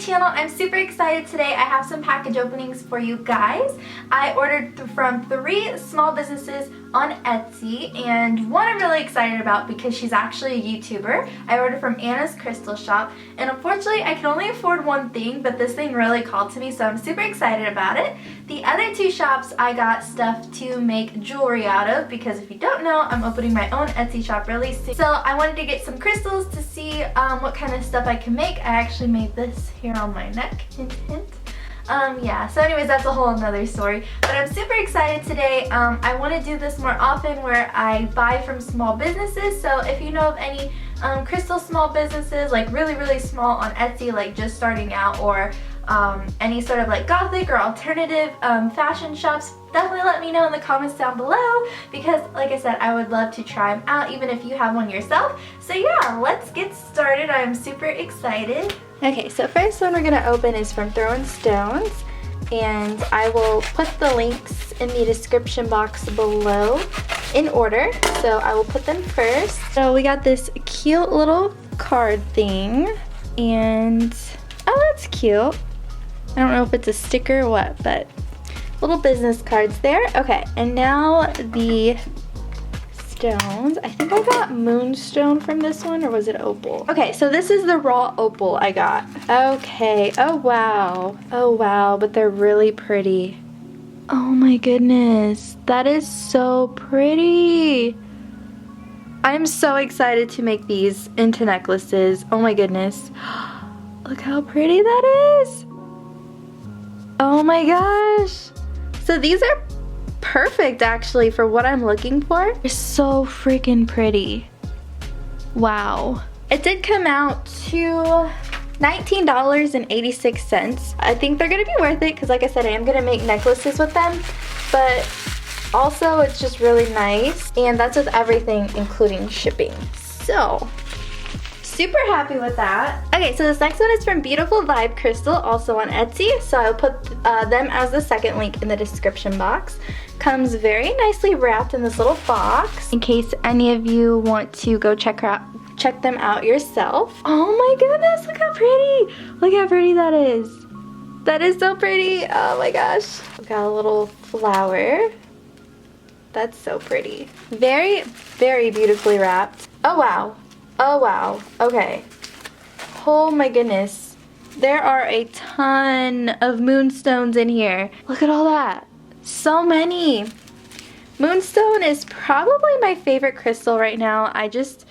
channel. I'm super excited today. I have some package openings for you guys. I ordered from 3 small businesses on Etsy, and one I'm really excited about because she's actually a YouTuber. I ordered from Anna's Crystal Shop, and unfortunately I can only afford one thing, but this thing really called to me, so I'm super excited about it. The other 2 shops I got stuff to make jewelry out of, because if you don't know, I'm opening my own Etsy shop really soon. So I wanted to get some crystals to see what kind of stuff I can make. I actually made this here on my neck, hint hint. Yeah, so anyways, that's a whole another story. But I'm super excited today. I want to do this more often where I buy from small businesses. So if you know of any crystal small businesses, like really small on Etsy, like just starting out, or any sort of like gothic or alternative fashion shops, definitely let me know in the comments down below, because like I said, I would love to try them out even if you have one yourself. So yeah, let's get started. I'm super excited. Okay, so first one we're gonna open is from Throwing Stones, and I will put the links in the description box below in order. So I will put them first. So we got this cute little card thing, and oh, that's cute. I don't know if it's a sticker or what, but little business cards there. Okay, and now the stones. I think I got moonstone from this one, or was it opal? Okay, so this is the raw opal I got. Okay, oh wow. Oh wow, but they're really pretty. Oh my goodness, that is so pretty. I'm so excited to make these into necklaces. Oh my goodness. Look how pretty that is. Oh my gosh. So these are perfect actually for what I'm looking for. They're so freaking pretty. Wow. It did come out to $19.86. I think they're gonna be worth it because like I said, I am gonna make necklaces with them, but also it's just really nice, and that's with everything including shipping. So super happy with that. Okay, so this next one is from Beautiful Vibe Crystal, also on Etsy. So I'll put them as the second link in the description box. Comes very nicely wrapped in this little box in case any of you want to go check them out yourself. Oh my goodness, look how pretty. Look how pretty that is. That is so pretty. Oh my gosh. We got a little flower. That's so pretty. Very beautifully wrapped. Oh wow. Oh wow, okay. Oh my goodness. There are a ton of moonstones in here. Look at all that. So many. Moonstone is probably my favorite crystal right now. I don't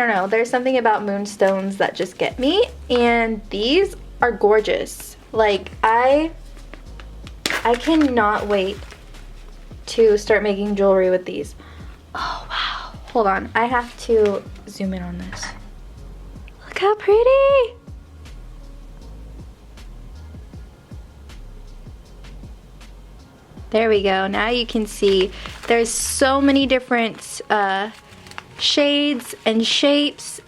know, there's something about moonstones that just get me, and these are gorgeous. Like, I cannot wait to start making jewelry with these. Oh wow. Hold on, I have to zoom in on this. Look how pretty! There we go, now you can see there's so many different shades and shapes,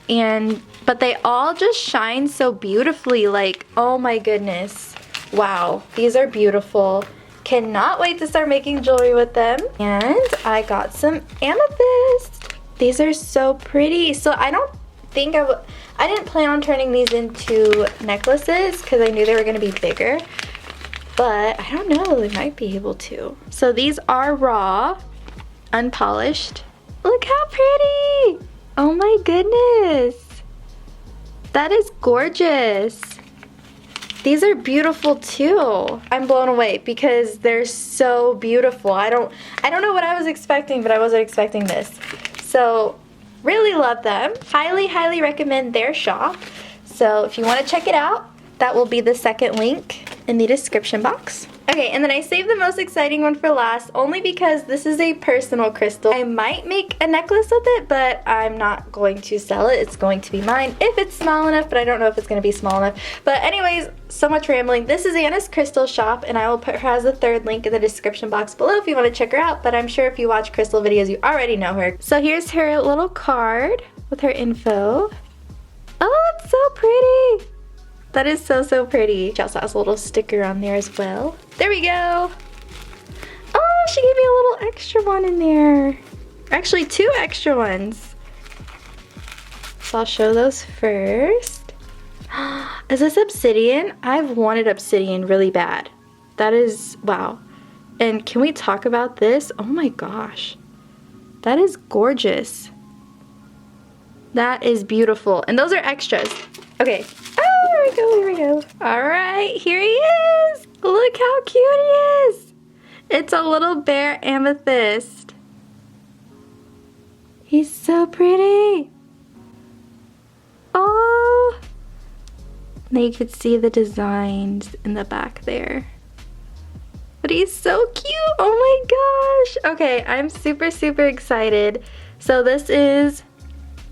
but they all just shine so beautifully. Like, oh my goodness. Wow, these are beautiful. Cannot wait to start making jewelry with them. And I got some amethyst. These are so pretty. So I didn't plan on turning these into necklaces because I knew they were going to be bigger, but I don't know, they might be able to. So these are raw, unpolished. Look how pretty. Oh my goodness. That is gorgeous. These are beautiful too. I'm blown away because they're so beautiful. I don't know what I was expecting, but I wasn't expecting this. So really love them. Highly recommend their shop. So if you want to check it out, that will be the second link in the description box. Okay, and then I saved the most exciting one for last, only because this is a personal crystal. I might make a necklace with it, but I'm not going to sell it. It's going to be mine if it's small enough, but I don't know if it's going to be small enough. But anyways, so much rambling. This is Anna's Crystal Shop, and I will put her as the third link in the description box below if you want to check her out, but I'm sure if you watch crystal videos, you already know her. So here's her little card with her info. Oh, it's so pretty. That is so pretty. She also has a little sticker on there as well. There we go. Oh, she gave me a little extra one in there. Actually, 2 extra ones. So I'll show those first. Is this obsidian? I've wanted obsidian really bad. That is, wow. And can we talk about this? Oh my gosh. That is gorgeous. That is beautiful. And those are extras. Okay. Oh, here we go, here we go. All right, here he is. Look how cute he is. It's a little bear amethyst. He's so pretty. Oh. Now you could see the designs in the back there. But he's so cute. Oh my gosh. Okay, I'm super, super excited. So this is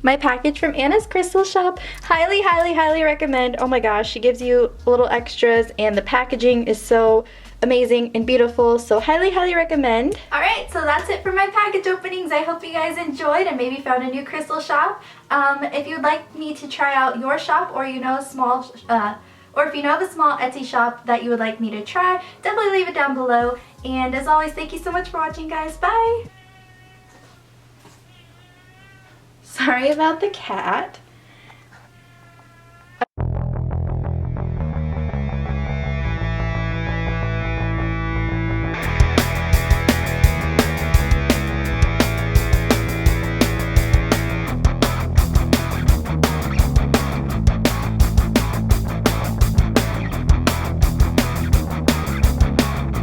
my package from Anna's Crystal Shop. Highly, highly, highly recommend. Oh my gosh, she gives you little extras and the packaging is so amazing and beautiful. So highly, highly recommend. Alright, so that's it for my package openings. I hope you guys enjoyed and maybe found a new crystal shop. If you'd like me to try out your shop, or you know a small or if you know of a small Etsy shop that you would like me to try, definitely leave it down below. And as always, thank you so much for watching, guys. Bye! Sorry about the cat.